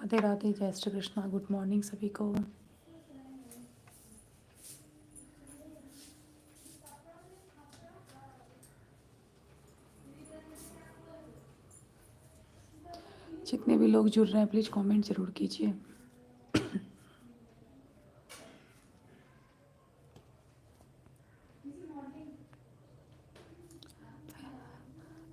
राधे राधे, जय Shri Krishna. Good morning सभी को। जितने भी लोग जुड़ रहे हैं प्लीज़ कमेंट ज़रूर कीजिए।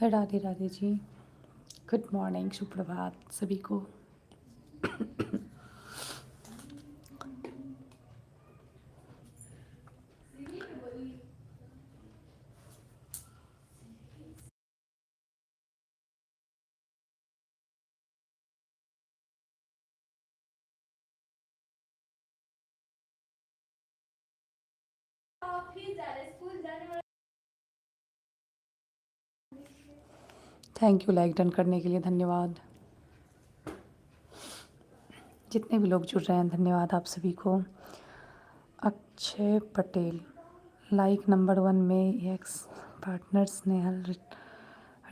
राधे राधे जी, गुड मॉर्निंग, सुप्रभात सभी को। थैंक यू लाइक डन करने के लिए, धन्यवाद। जितने भी लोग जुड़ रहे हैं धन्यवाद आप सभी को। अक्षय पटेल, लाइक नंबर 1 में एक्स पार्टनर्स ने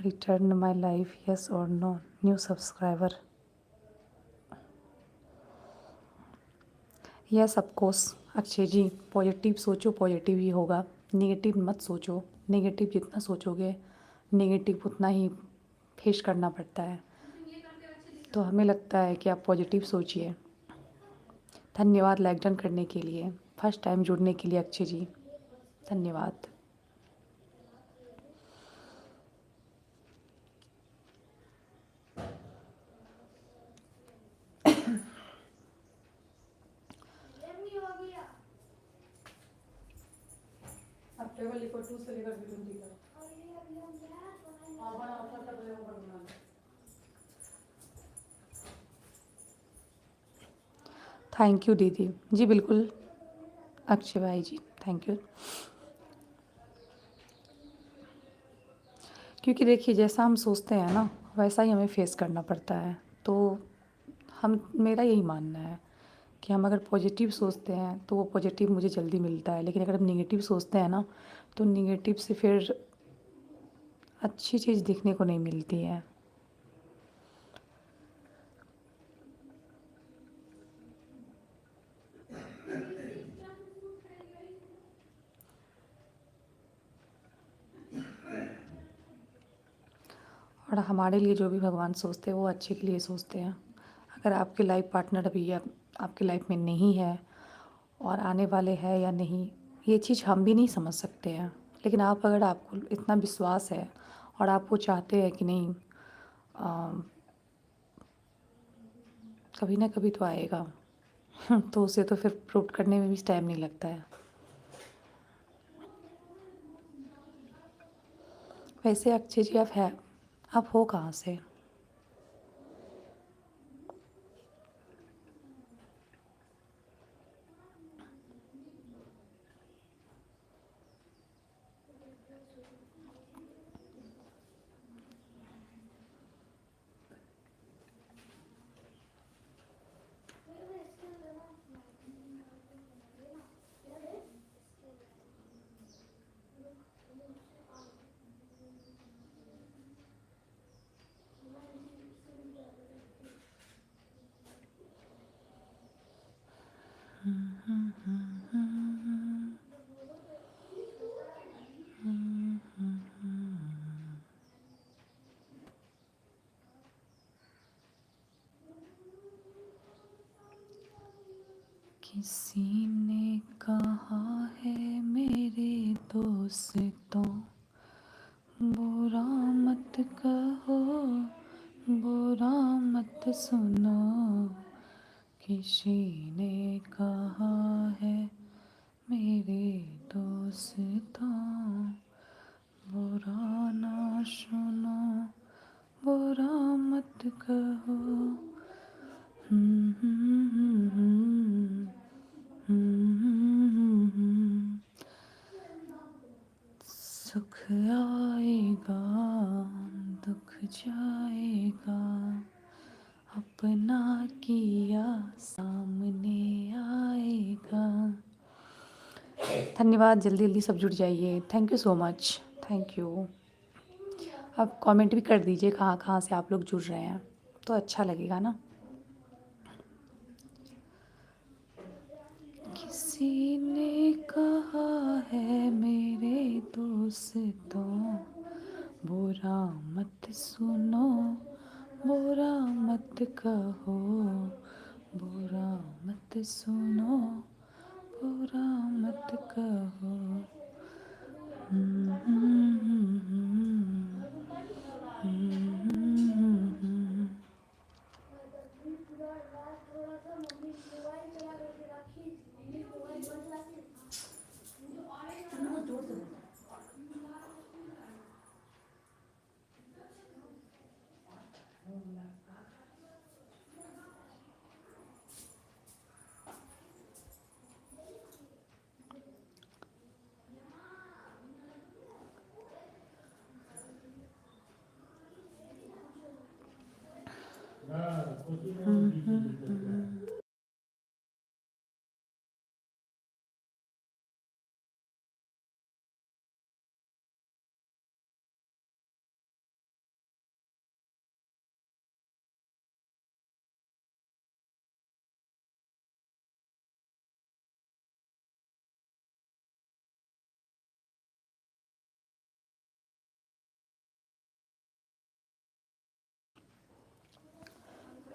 रिटर्न माय लाइफ, यस और no, new subscriber, yes of course. Akshay ji, positive सोचो, पॉजिटिव ही होगा। नेगेटिव मत सोचो, नेगेटिव जितना सोचोगे नेगेटिव उतना ही फेस करना पड़ता है। तो हमें लगता है कि आप पॉजिटिव सोचिए। धन्यवाद लाइक डन करने के लिए, फर्स्ट टाइम जुड़ने के लिए अक्षय जी, धन्यवाद। थैंक यू दीदी जी, बिल्कुल अक्षय भाई जी, थैंक यू। क्योंकि देखिए जैसा हम सोचते हैं ना वैसा ही हमें फेस करना पड़ता है। तो हम, मेरा यही मानना है कि हम अगर पॉजिटिव सोचते हैं तो वो पॉजिटिव मुझे जल्दी मिलता है, लेकिन अगर हम नेगेटिव सोचते हैं ना तो नेगेटिव से फिर अच्छी चीज़ देखने को नहीं मिलती है। और हमारे लिए जो भी भगवान सोचते हैं वो अच्छे के लिए सोचते हैं। अगर आपके लाइफ पार्टनर अभी आपकी लाइफ में नहीं है और आने वाले हैं या नहीं, ये चीज़ हम भी नहीं समझ सकते हैं। लेकिन आप, अगर आपको इतना विश्वास है और आप वो चाहते हैं कि नहीं, कभी ना कभी तो आएगा, तो उसे तो फिर प्रूव करने में भी टाइम नहीं लगता है। वैसे अक्षय जी, आप हो कहाँ से? किसी ने कहा है मेरे दोस्तों, बुरा मत कहो, बुरा मत सुनो। किसी ने कहा है मेरे दोस्तों, बुरा ना सुनो, बुरा मत कहो। सुख आएगा दुख जाएगा, अपना किया सामने आएगा। धन्यवाद, जल्दी जल्दी सब जुड़ जाइए। Thank you so much, thank you. आप कमेंट भी कर दीजिए कहाँ कहाँ से आप लोग जुड़ रहे हैं, तो अच्छा लगेगा ना। किसी ने कहा है मेरे दोस्तों, बुरा मत सुनो, बुरा मत कहो, बुरा मत सुनो, बुरा मत कहो।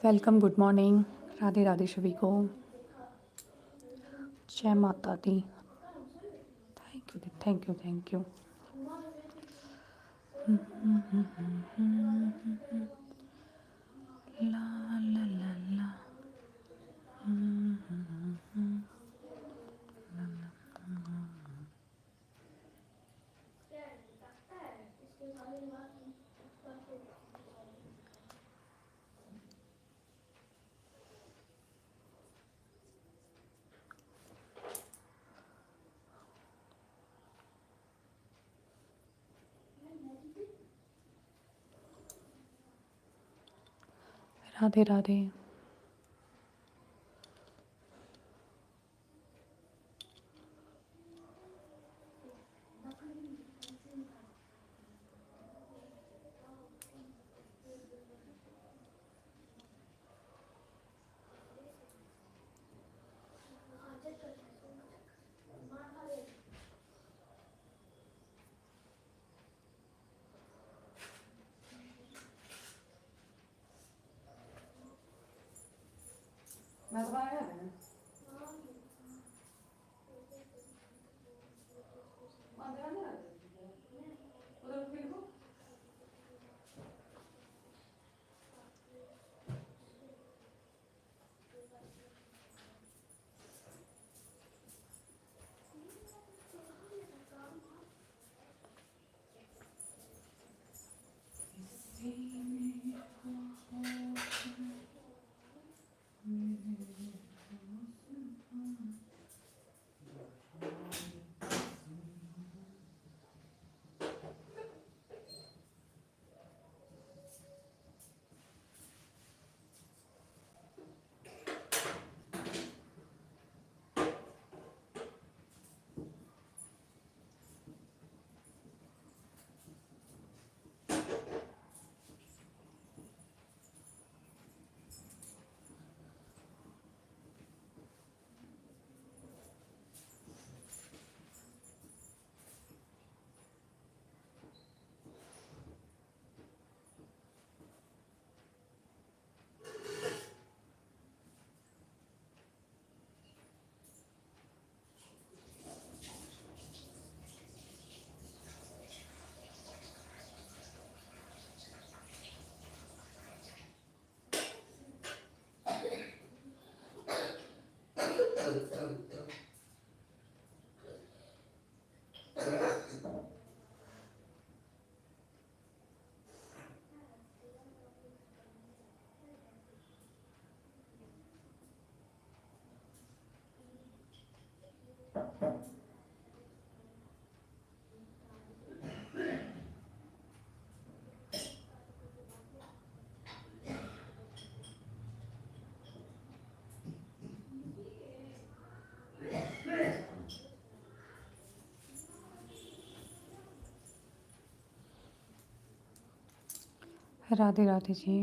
Welcome, good morning, Radhe Radhe सभी को, जय माता दी। Thank you, thank you, thank you. ला ला ला ला। राधे राधे। राधे राधे जी।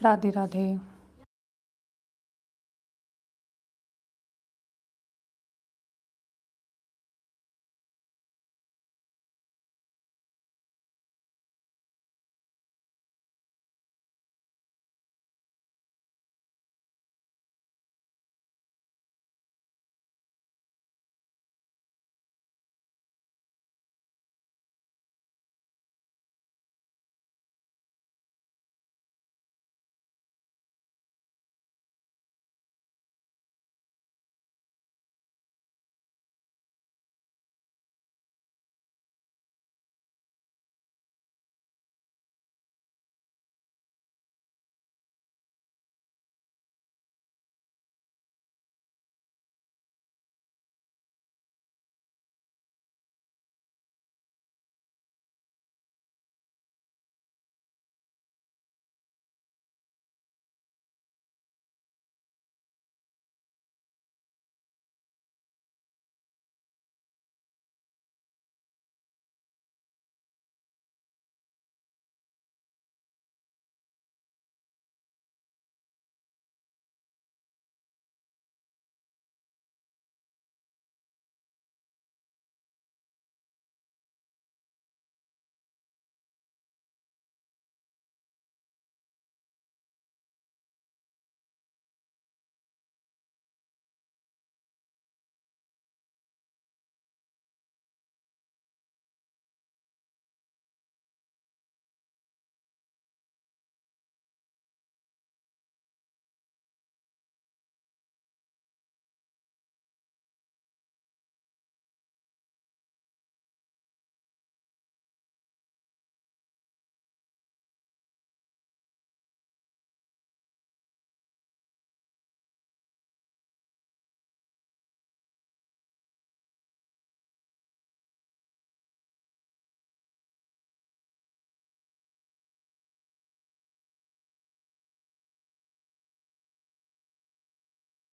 राधे राधे।